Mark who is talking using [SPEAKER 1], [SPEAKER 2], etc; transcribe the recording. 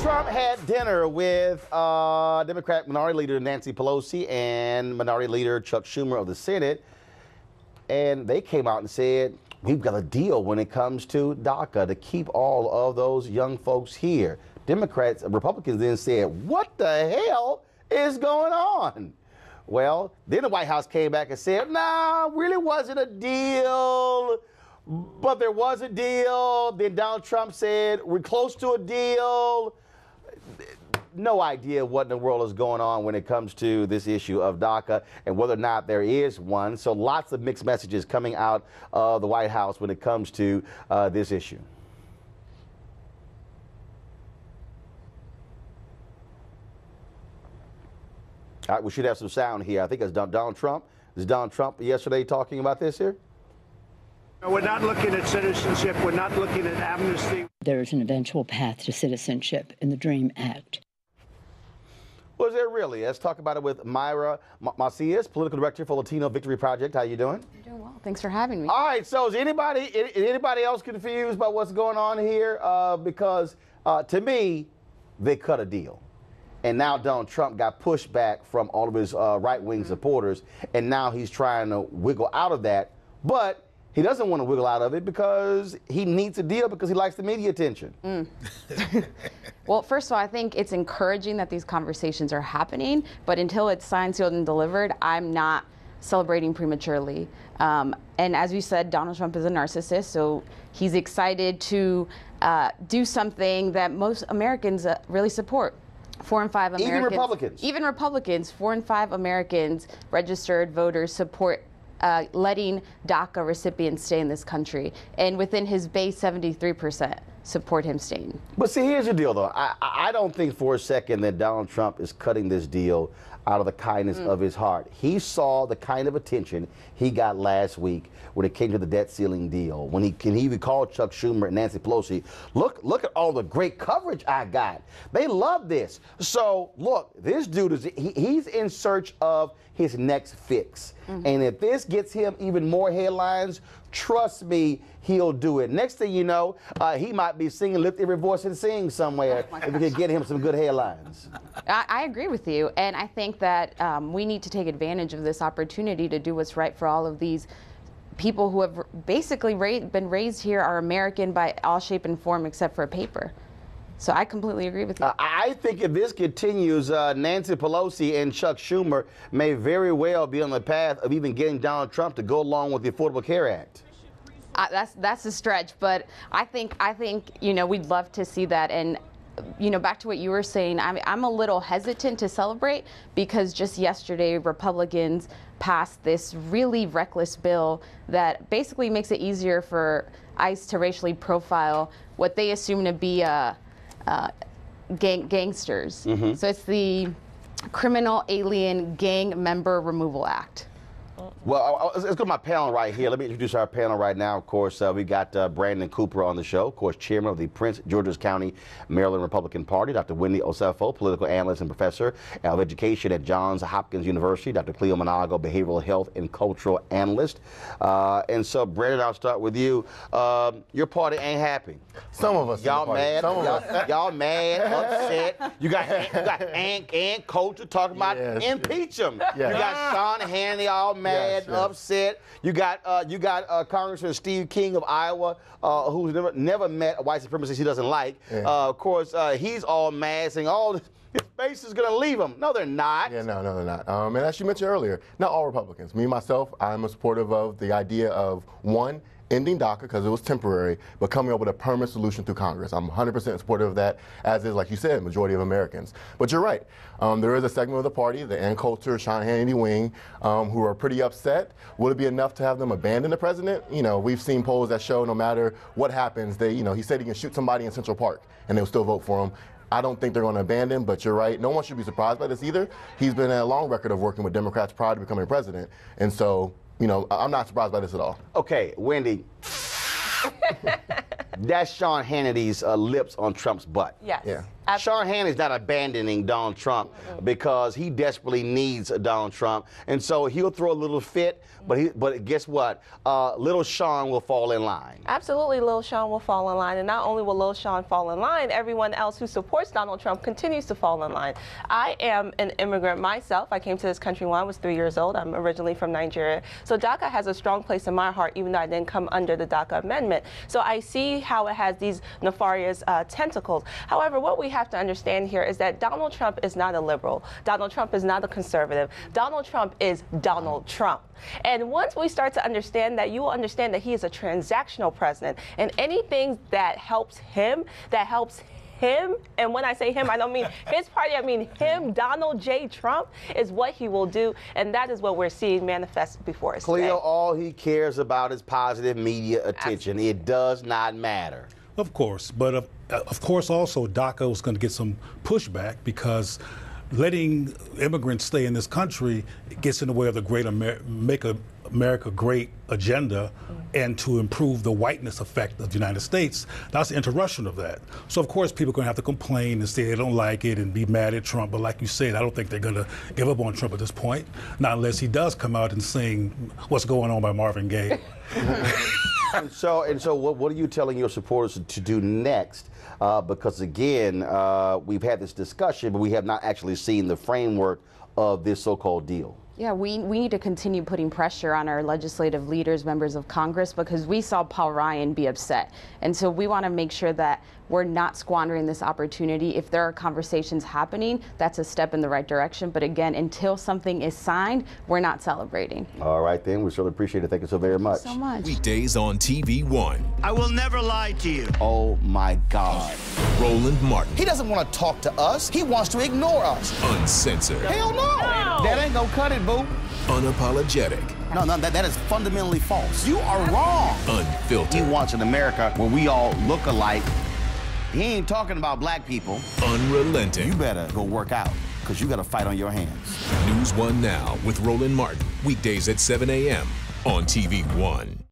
[SPEAKER 1] Trump had dinner with Democrat Minority Leader Nancy Pelosi and Minority Leader Chuck Schumer of the Senate, and they came out and said, we've got a deal when it comes to DACA to keep all of those young folks here. Democrats and Republicans then said, what the hell is going on? Well, then the White House came back and said, nah, really wasn't a deal. But there was a deal. Then Donald Trump said, we're close to a deal. No idea what in the world is going on when it comes to this issue of DACA and whether or not there is one. So lots of mixed messages coming out of the White House when it comes to this issue. All right, we should have some sound here. I think it's Donald Trump. Is Donald Trump yesterday talking about this here?
[SPEAKER 2] We're not looking at citizenship. We're not looking at amnesty.
[SPEAKER 3] There is an eventual path to citizenship in the DREAM Act.
[SPEAKER 1] Was there really? Let's talk about it with Myra Macias, political director for Latino Victory Project. How you doing?
[SPEAKER 4] I'm doing well. Thanks for having me.
[SPEAKER 1] All right. So is anybody else confused about what's going on here? Because to me, they cut a deal. And now Donald Trump got pushed back from all of his right-wing supporters, and now he's trying to wiggle out of that. But he doesn't want to wiggle out of it because he needs a deal because he likes the media attention.
[SPEAKER 4] Well, first of all, I think it's encouraging that these conversations are happening, but until it's signed, sealed, and delivered, I'm not celebrating prematurely. And as you said, Donald Trump is a narcissist, so he's excited to do something that most Americans really support. 4 in 5 Americans. Even Republicans, 4 in 5 Americans, registered voters, support letting DACA recipients stay in this country. And within his base, 73% support him staying.
[SPEAKER 1] But see, here's the deal, though. I don't think for a second that Donald Trump is cutting this deal out of the kindness of his heart. He saw the kind of attention he got last week when it came to the debt ceiling deal. When he even called Chuck Schumer and Nancy Pelosi, look at all the great coverage I got. They love this. So look, this dude he's in search of his next fix. And if this gets him even more headlines, trust me, he'll do it. Next thing you know, he might be singing Lift Every Voice and Sing somewhere if we can get him some good headlines.
[SPEAKER 4] I agree with you, and I think that we need to take advantage of this opportunity to do what's right for all of these people who have basically been raised here, are American by all shape and form except for a paper. So I completely agree with you.
[SPEAKER 1] I think if this continues, Nancy Pelosi and Chuck Schumer may very well be on the path of even getting Donald Trump to go along with the Affordable Care Act.
[SPEAKER 4] That's a stretch, but I think you know, we'd love to see that. And you know, back to what you were saying, I'm a little hesitant to celebrate because just yesterday Republicans passed this really reckless bill that basically makes it easier for ICE to racially profile what they assume to be gangsters. So it's the Criminal Alien Gang Member Removal Act.
[SPEAKER 1] Well, let's go to my panel right here. Let me introduce our panel right now. Of course, we got Brandon Cooper on the show, of course, chairman of the Prince George's County, Maryland Republican Party. Dr. Wendy Osefo, political analyst and professor of education at Johns Hopkins University. Dr. Cleo Monago, behavioral health and cultural analyst. And so, Brandon, I'll start with you. Your party ain't happy.
[SPEAKER 5] Some of us.
[SPEAKER 1] Y'all mad? Y'all mad, upset. You got Aint culture talking about impeach him. You got Sean Hannity all mad, upset. You got Congressman Steve King of Iowa, who's never met a white supremacist he doesn't like. Of course, he's all mad, saying his base is going to leave him. No, they're not.
[SPEAKER 5] Yeah, no, they're not. And as you mentioned earlier, not all Republicans. Me, myself, I'm a supportive of the idea of, one, ending DACA because it was temporary, but coming up with a permanent solution through Congress. I'm 100% supportive of that, as is, like you said, majority of Americans. But you're right. There is a segment of the party, the Aint culture, Sean Hannity wing, who are pretty upset. Would it be enough to have them abandon the president? You know, we've seen polls that show no matter what happens, he said he can shoot somebody in Central Park and they'll still vote for him. I don't think they're going to abandon, but you're right. No one should be surprised by this either. He's been a long record of working with Democrats prior to becoming president. And so, I'm not surprised by this at all.
[SPEAKER 1] Okay, Wendy. That's Sean Hannity's lips on Trump's butt.
[SPEAKER 6] Yes.
[SPEAKER 5] Yeah.
[SPEAKER 1] Sean Hannity's not abandoning Donald Trump because he desperately needs a Donald Trump, and so he'll throw a little fit. But guess what? Little Sean will fall in line.
[SPEAKER 6] Absolutely, Lil Sean will fall in line. And not only will Lil Sean fall in line, everyone else who supports Donald Trump continues to fall in line. I am an immigrant myself. I came to this country when I was 3 years old. I'm originally from Nigeria. So DACA has a strong place in my heart, even though I didn't come under the DACA amendment. So I see how it has these nefarious tentacles. However, what we have to understand here is that Donald Trump is not a liberal. Donald Trump is not a conservative. Donald Trump is Donald Trump. And once we start to understand that, you will understand that he is a transactional president. And anything that helps him, and when I say him, I don't mean his party, I mean him, Donald J. Trump, is what he will do. And that is what we're seeing manifest before us today.
[SPEAKER 1] Cleo, all he cares about is positive media attention.
[SPEAKER 6] Absolutely.
[SPEAKER 1] It does not matter.
[SPEAKER 7] Of course. But of course, also, DACA was going to get some pushback because letting immigrants stay in this country gets in the way of the Make America Great agenda and to improve the whiteness effect of the United States. That's the interruption of that. So, of course, people are going to have to complain and say they don't like it and be mad at Trump. But like you said, I don't think they're going to give up on Trump at this point, not unless he does come out and sing What's Going On by Marvin Gaye.
[SPEAKER 1] And so what are you telling your supporters to do next? Because, again, we've had this discussion, but we have not actually seen the framework of this so-called deal.
[SPEAKER 4] Yeah, we need to continue putting pressure on our legislative leaders, members of Congress, because we saw Paul Ryan be upset. And so we want to make sure that we're not squandering this opportunity. If there are conversations happening, that's a step in the right direction. But again, until something is signed, we're not celebrating.
[SPEAKER 1] All right, then. We certainly appreciate it. Thank you so very much.
[SPEAKER 4] Thank you so much.
[SPEAKER 8] Weekdays on TV One.
[SPEAKER 2] I will never lie to you.
[SPEAKER 1] Oh, my God.
[SPEAKER 8] Roland Martin.
[SPEAKER 9] He doesn't want to talk to us. He wants to ignore us.
[SPEAKER 8] Uncensored.
[SPEAKER 9] Hell no.
[SPEAKER 1] That ain't gonna cut it, boo.
[SPEAKER 8] Unapologetic.
[SPEAKER 9] No, that is fundamentally false. You are wrong.
[SPEAKER 8] Unfiltered.
[SPEAKER 1] He wants an America where we all look alike. He ain't talking about black people.
[SPEAKER 8] Unrelenting.
[SPEAKER 9] You better go work out, because you got a fight on your hands.
[SPEAKER 8] NewsOne Now with Roland Martin. Weekdays at 7 a.m. on TV One.